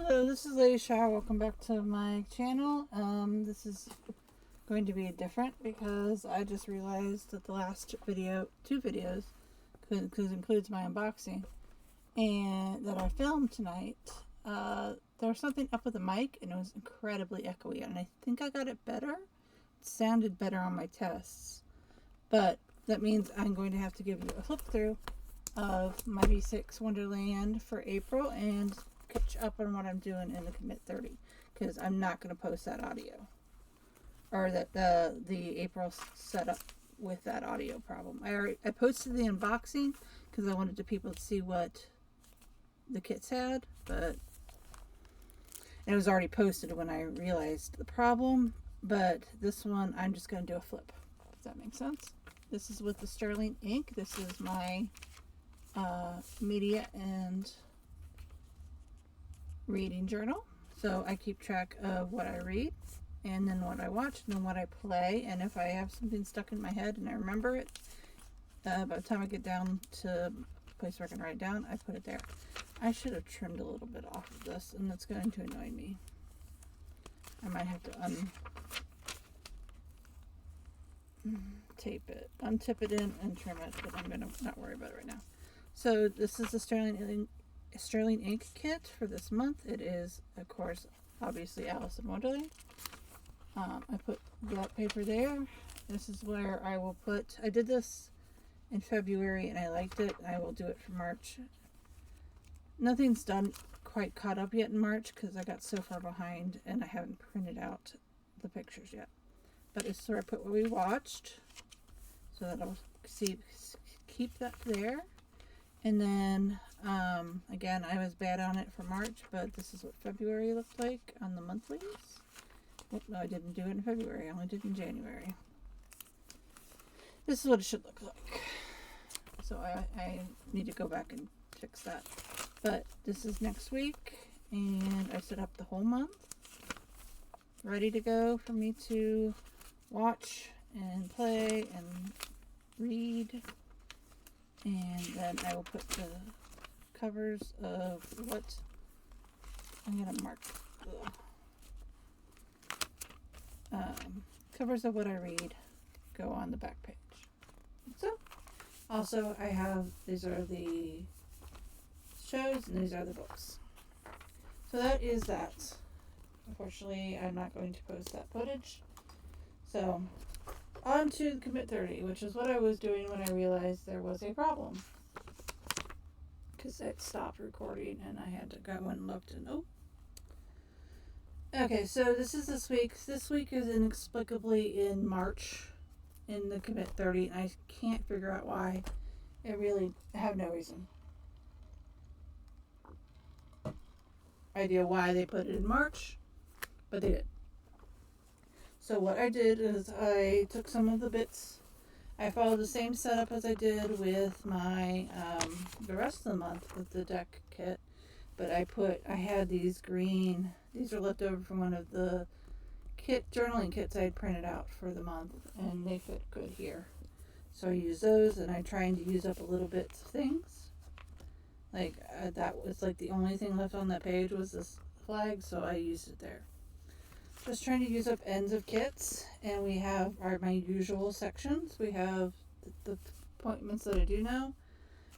Hello, this is Lady Shaw. Welcome back to my channel. This is going to be different because I just realized that the last video, two videos, includes my unboxing, and that I filmed tonight, there was something up with the mic and it was incredibly echoey, and I think I got it better. It sounded better on my tests, but that means I'm going to have to give you a flip through of my B6 Wonderland for April and catch up on what I'm doing in the Commit 30, because I'm not going to post that audio, or that the April setup with that audio problem. I posted the unboxing because I wanted the people to see what the kits had, but it was already posted when I realized the problem. But this one I'm just going to do a flip. Does that make sense? This is with the sterling ink. This is my media and reading journal, so I keep track of what I read, and then what I watch, and then what I play, and if I have something stuck in my head and I remember it, by the time I get down to a place where I can write it down, I put it there. I should have trimmed a little bit off of this, and that's going to annoy me. I might have to untip it in and trim it, but I'm going to not worry about it right now. So this is the Sterling ink kit for this month. It is, of course, obviously Alice in Wonderland. I put that paper there. This is where I will put, I did this in February and I liked it. I will do it for March. Nothing's done quite caught up yet in March because I got so far behind and I haven't printed out the pictures yet. But it's where I put what we watched, so that I'll keep that there. And then, again, I was bad on it for March, but this is what February looked like on the monthlies. Oh, no, I didn't do it in February. I only did it in January. This is what it should look like. So I need to go back and fix that. But this is next week, and I set up the whole month, ready to go for me to watch and play and read. And then I will put the covers of what I'm going to mark. Covers of what I read go on the back page. So, also I have, these are the shows and these are the books. So that is that. Unfortunately, I'm not going to post that footage. So, on to the Commit 30, which is what I was doing when I realized there was a problem. Because it stopped recording and I had to go and looked and oh. Okay, so this is this week. This week is inexplicably in March in the Commit 30, and I can't figure out why. I really have no reason. Idea why they put it in March, but they did. So what I did is I took some of the bits. I followed the same setup as I did with my the rest of the month with the deck kit, but I had these green. These are left over from one of the journaling kits I had printed out for the month, and they fit good here. So I use those, and I'm trying to use up a little bit of things. Like that was like the only thing left on that page was this flag, so I used it there. Just trying to use up ends of kits, and we have my usual sections. We have the appointments that I do know.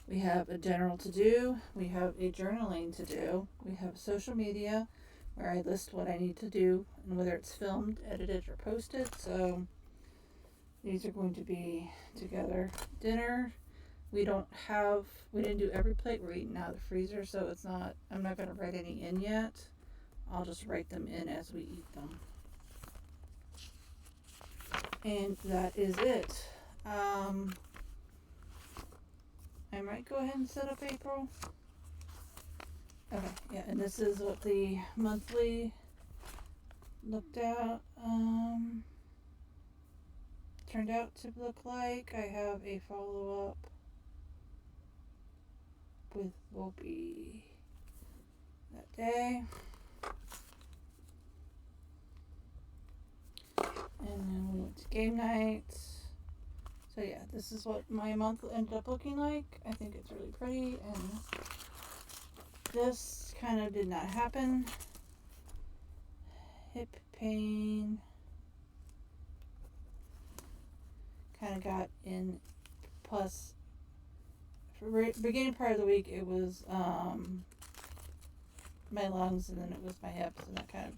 We have a general to do. We have a journaling to do. We have social media, where I list what I need to do and whether it's filmed, edited, or posted. So these are going to be together. Dinner. We didn't do every plate. We're eating out of the freezer, so I'm not going to write any in yet. I'll just write them in as we eat them. And that is it. I might go ahead and set up April. Okay, yeah, and this is what the monthly looked out, turned out to look like. I have a follow-up with will be that day. And then we went to game nights. So yeah, this is what my month ended up looking like. I think it's really pretty, and this kind of did not happen. Hip pain kind of got in. Plus, for beginning part of the week, it was my lungs, and then it was my hips, and that kind of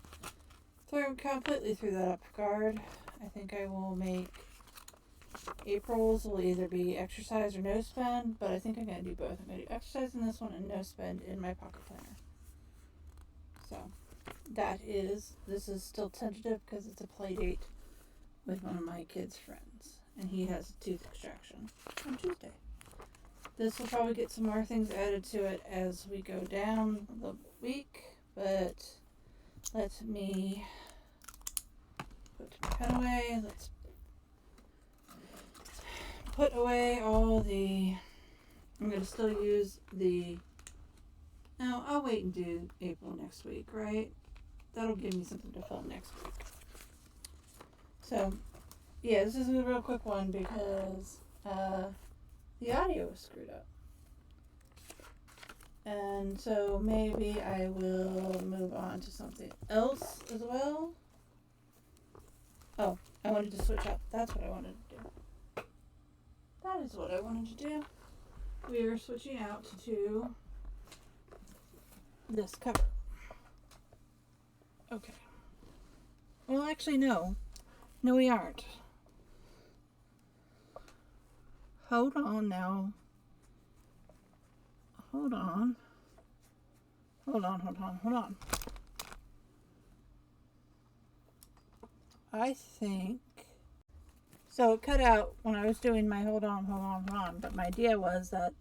completely threw that off guard. I think I will make April's will either be exercise or no spend, but I think I'm going to do both. I'm going to do exercise in this one and no spend in my pocket planner. So this is still tentative because it's a play date with one of my kids' friends, and he has a tooth extraction on Tuesday. This will probably get some more things added to it as we go down the week, but let me put my pen away. Let's put away all the, I'm going to still use the, no, I'll wait and do April next week, right? That'll give me something to film next week. So, yeah, this is a real quick one because the audio was screwed up. And so maybe I will move on to something else as well. Oh, I wanted to switch up. That's what I wanted to do. That is what I wanted to do. We are switching out to this cover. Okay. Well, actually, no. No, we aren't. Hold on now. Hold on. I think... So it cut out when I was doing my hold on. But my idea was that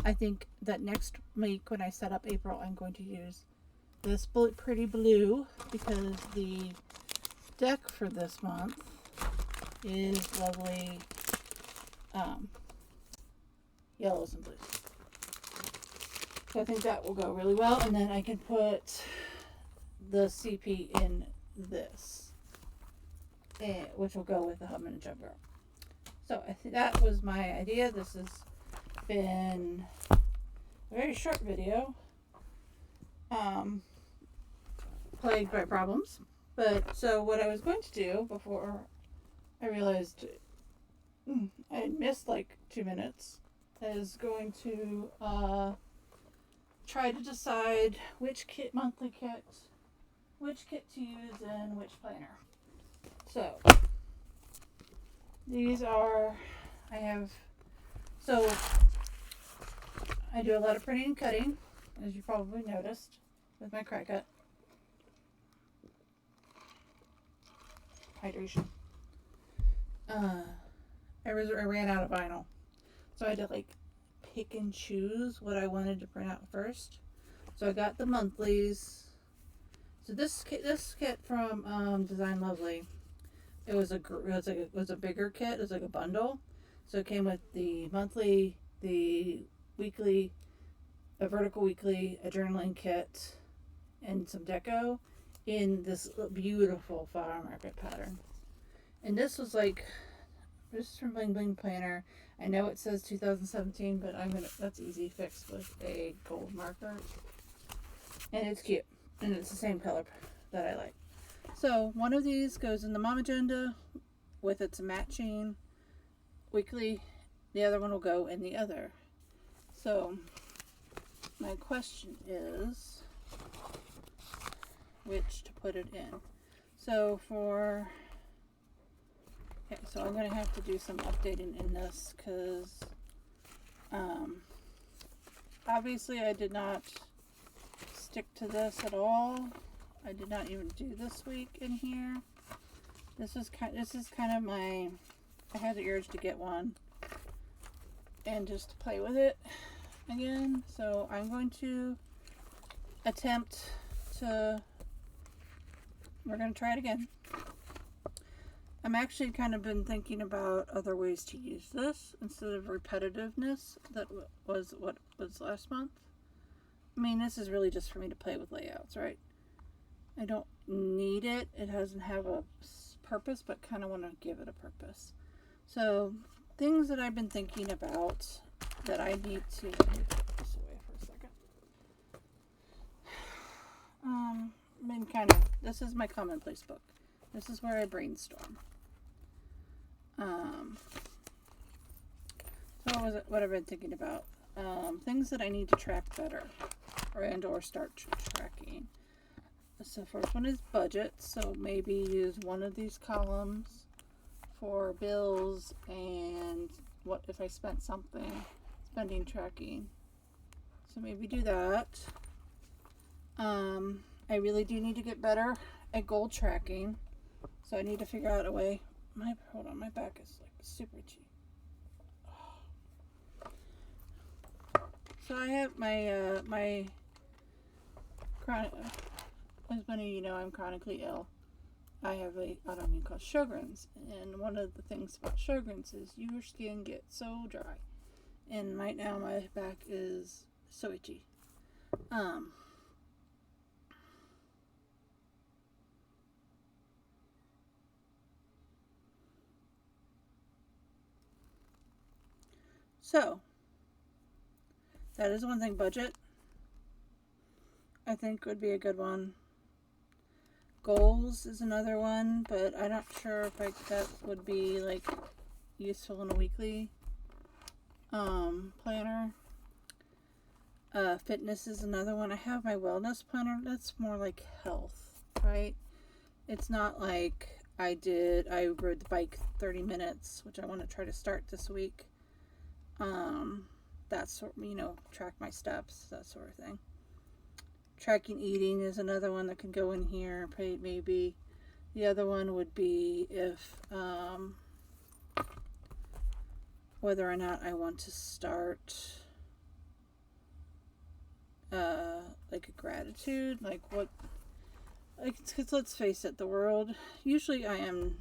I think that next week when I set up April, I'm going to use this pretty blue because the deck for this month is lovely yellows and blues. So I think that will go really well, and then I can put the CP in this, which will go with the Hubman and Jump Girl. So I think that was my idea. This has been a very short video, plagued by problems. But so what I was going to do before I realized I had missed like 2 minutes is going to try to decide which monthly kit to use in which planner. So these are, I do a lot of printing and cutting, as you probably noticed with my crack cut. Hydration. I ran out of vinyl, so I had to pick and choose what I wanted to print out first. So I got the monthlies. So this kit from Design Lovely, it was a bigger kit. It was like a bundle. So it came with the monthly, the weekly, a vertical weekly, a journaling kit, and some deco in this beautiful flower market pattern. And this is from Bling Bling Planner. I know it says 2017, but that's easy fixed with a gold marker. And it's cute. And it's the same color that I like. So one of these goes in the Mom Agenda with its matching weekly. The other one will go in the other. So my question is which to put it in. So so I'm going to have to do some updating in this because obviously I did not stick to this at all. I did not even do this week in here. This is kind of my, I had the urge to get one and just play with it again. So I'm going to attempt to, we're going to try it again. I'm actually kind of been thinking about other ways to use this instead of repetitiveness that was what was last month. I mean, this is really just for me to play with layouts, right? I don't need it. It doesn't have a purpose, but kind of want to give it a purpose. So things that I've been thinking about that I need to, let me put this away for a second. this is my commonplace book. This is where I brainstorm. So what I've been thinking about? Things that I need to track better, or start tracking. So first one is budget. So maybe use one of these columns for bills and what if I spent something, spending tracking. So maybe do that. I really do need to get better at goal tracking. So I need to figure out a way. Hold on, my back is like super itchy. So I have my chronic. As many of you know, I'm chronically ill. I have a autoimmune called Sjogren's, and one of the things about Sjogren's is your skin gets so dry, and right now my back is so itchy. So that is one thing. Budget, I think, would be a good one. Goals is another one, but I'm not sure if that would be like useful in a weekly planner. Fitness is another one. I have my wellness planner. That's more like health, right? It's not like I rode the bike 30 minutes, which I want to try to start this week. That's, track my steps, that sort of thing. Tracking eating is another one that can go in here. Maybe the other one would be if whether or not I want to start like a gratitude, because let's face it, the world, usually I am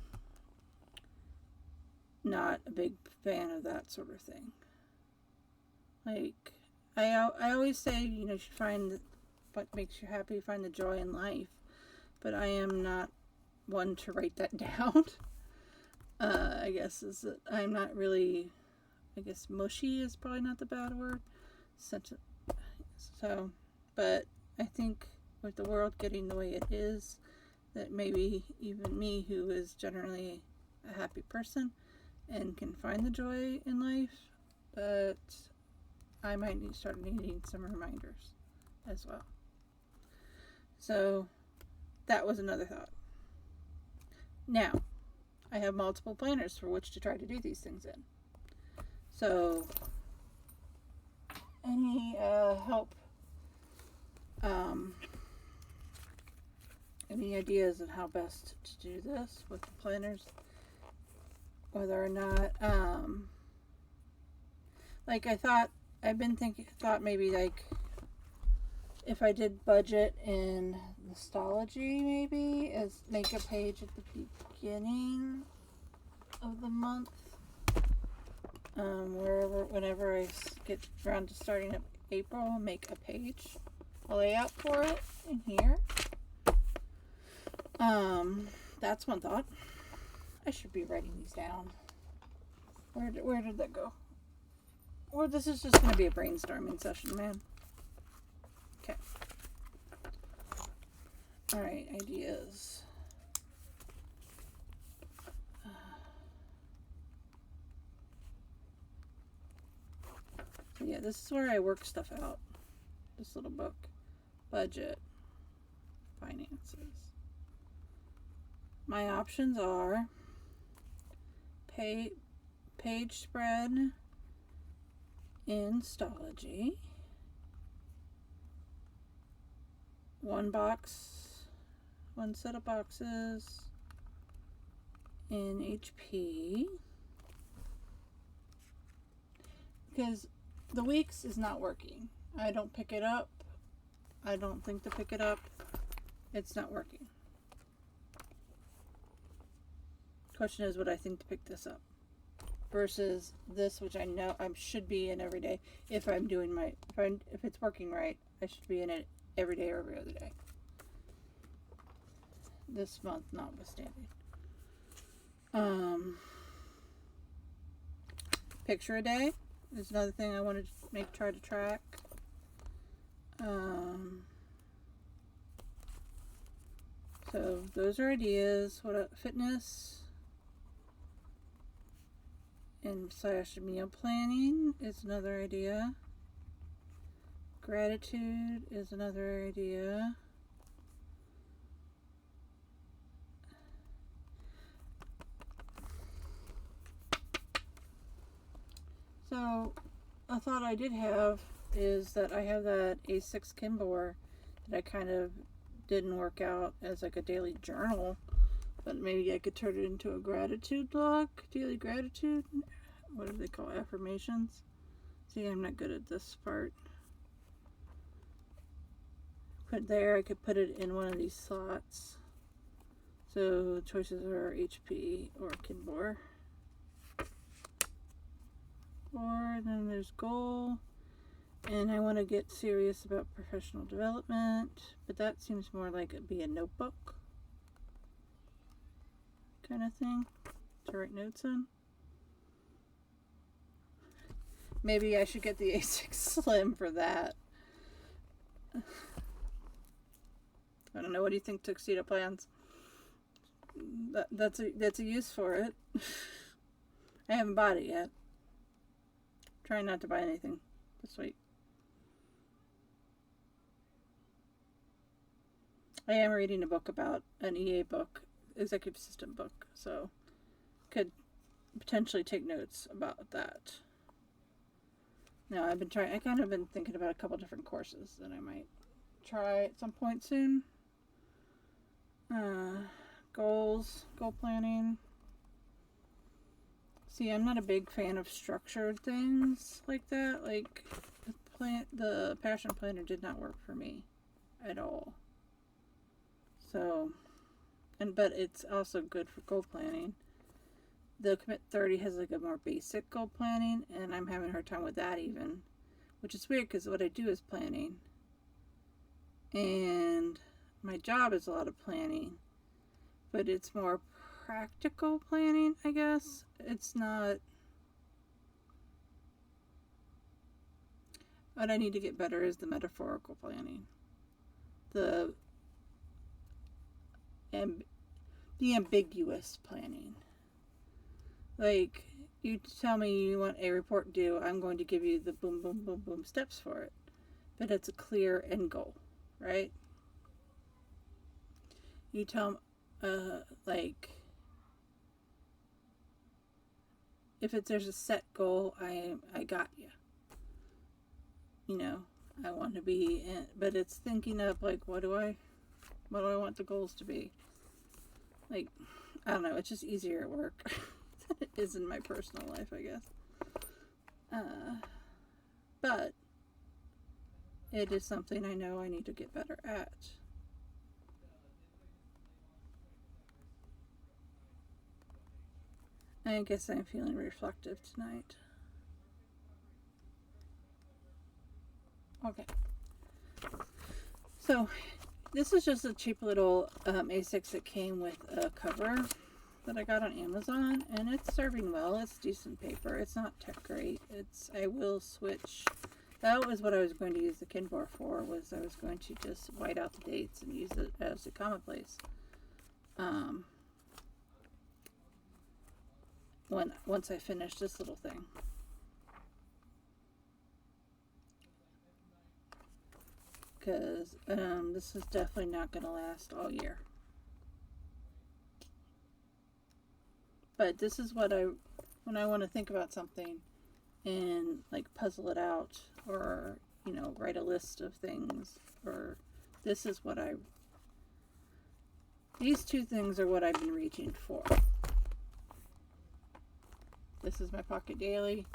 not a big fan of that sort of thing. Like I always say, you should find what makes you happy, find the joy in life, but I am not one to write that down. I guess I'm not really, mushy is probably not the bad word. So, but I think with the world getting the way it is, that maybe even me, who is generally a happy person and can find the joy in life, but I might start needing some reminders as well. So that was another thought. Now, I have multiple planners for which to try to do these things in. So any help, any ideas on how best to do this with the planners? Whether or not, thought maybe like if I did budget in Nostology, maybe is make a page at the beginning of the month, whenever I get around to starting up April, make a page, a layout for it in here. That's one thought. I should be writing these down. Where did that go? Or this is just going to be a brainstorming session, man. Okay. All right, ideas. So yeah, this is where I work stuff out. This little book. Budget. Finances. My options are page spread in Stology, one set of boxes in HP, because the weeks is not working. I don't pick it up. I don't think to pick it up. It's not working. Question is, would I think to pick this up versus this, which I know I should be in every day. If I'm doing if it's working right, I should be in it every day or every other day. This month notwithstanding. Picture a day is another thing I wanted to try to track. So those are ideas. What fitness and / meal planning is another idea. Gratitude is another idea. So a thought I did have is that I have that A6 Kinbor that I kind of didn't work out as like a daily journal, but maybe I could turn it into a gratitude log, daily gratitude. What do they call affirmations? See, I'm not good at this part. Put there, I could put it in one of these slots. So choices are HP or Kinbor. Or then there's goal. And I want to get serious about professional development, but that seems more like it'd be a notebook kind of thing to write notes on. Maybe I should get the A6 Slim for that. I don't know. What do you think, Tuxedo Plans? That's a use for it. I haven't bought it yet. Trying not to buy anything this week. I am reading a book about an EA book, executive assistant book, so could potentially take notes about that. Now I've kind of been thinking about a couple different courses that I might try at some point soon. Goals, goal planning. See, I'm not a big fan of structured things like that. Like the passion planner did not work for me at all. So, but it's also good for goal planning. The Commit 30 has like a more basic goal planning, and I'm having a hard time with that even, which is weird because what I do is planning, and my job is a lot of planning, but it's more practical planning, I guess. It's not. What I need to get better is the metaphorical planning, the ambiguous planning. Like, you tell me you want a report due, I'm going to give you the boom, boom, boom, boom steps for it. But it's a clear end goal, right? You tell like, if there's a set goal, I got you. You know, I want to be in, but it's thinking of like, what do I want the goals to be? Like, I don't know, it's just easier at work than it is in my personal life, I guess. But it is something I know I need to get better at. I guess I'm feeling reflective tonight. Okay. So, this is just a cheap little A6 that came with a cover that I got on Amazon, and it's serving well. It's decent paper. It's not tech great. I will switch. That was what I was going to use the Kinbor for, was I was going to just white out the dates and use it as a commonplace. Once I finish this little thing. Because this is definitely not going to last all year. But this is what when I want to think about something and like puzzle it out, or, you know, write a list of things, or this is what these two things are what I've been reaching for. This is my Pocket Daily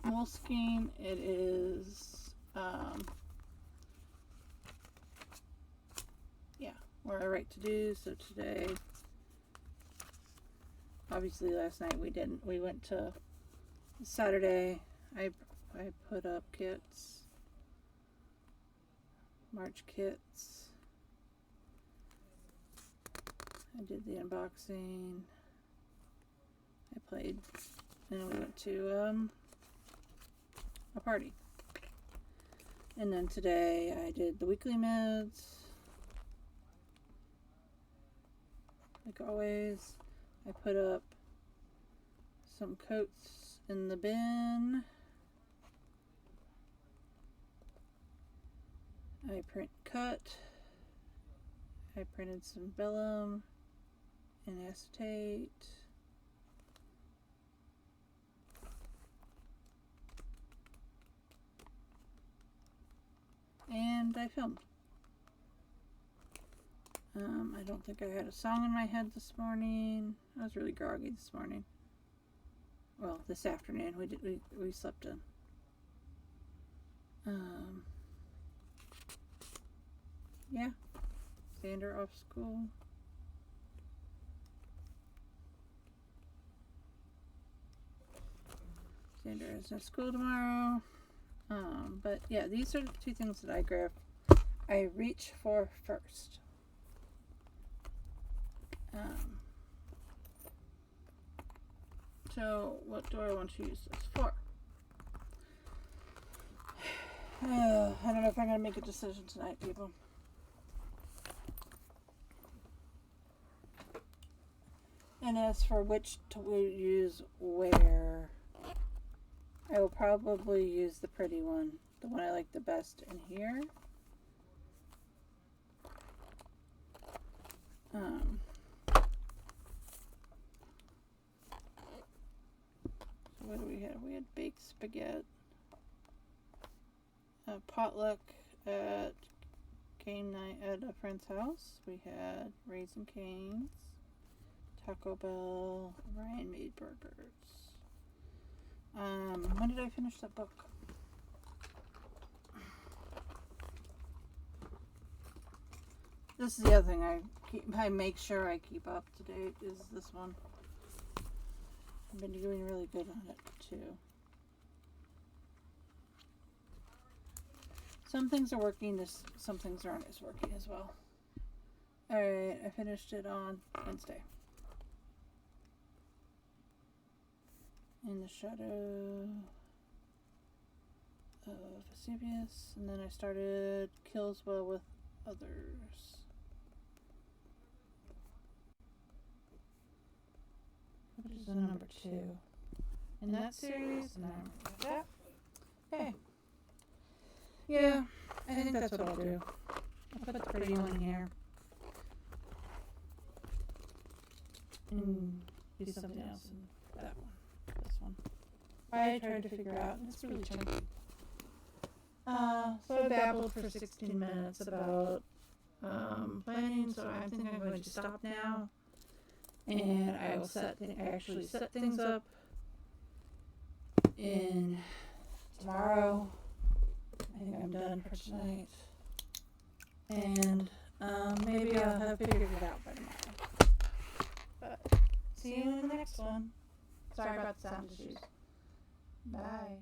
Moleskine. It is, where I write to do. So today, obviously last night we went to Saturday. I put up kits, March kits. I did the unboxing. I played, and we went to a party. And then today I did the weekly meds. like always. I put up some coats in the bin. I print cut. I printed some vellum and acetate. And I filmed. I don't think I had a song in my head this morning. I was really groggy this morning. Well, this afternoon we slept in. Yeah. Xander off school. Xander has no school tomorrow. But yeah, these are the two things that I reach for first. So what do I want to use this for? I don't know if I'm going to make a decision tonight, people. And as for which to use where, I will probably use the pretty one, the one I like the best in here. So what do we have? We had baked spaghetti, potluck at game night at a friend's house. We had Raisin Cane's, Taco Bell. Ryan made burgers. When did I finish that book? This is the other thing I make sure I keep up to date is this one. I've been doing really good on it too. Some things are working, some things aren't as working as well. Alright, I finished it on Wednesday. In the shadow of Vesuvius, and then I started Kills Well with Others. Which is the number 2 in that series, and I'm like that. Okay. Yeah, I think that's what I'll do. I'll put the pretty one in here. And do something else in that one. This one. I tried to figure out, and it's really chunky. So I babbled for 16 minutes about planning, so I think I'm going to stop now. And I will actually set things up in tomorrow. I think I'm done for tonight. And maybe I'll have figured it out by tomorrow. But see you in the next one. Sorry about the sound issues. Bye.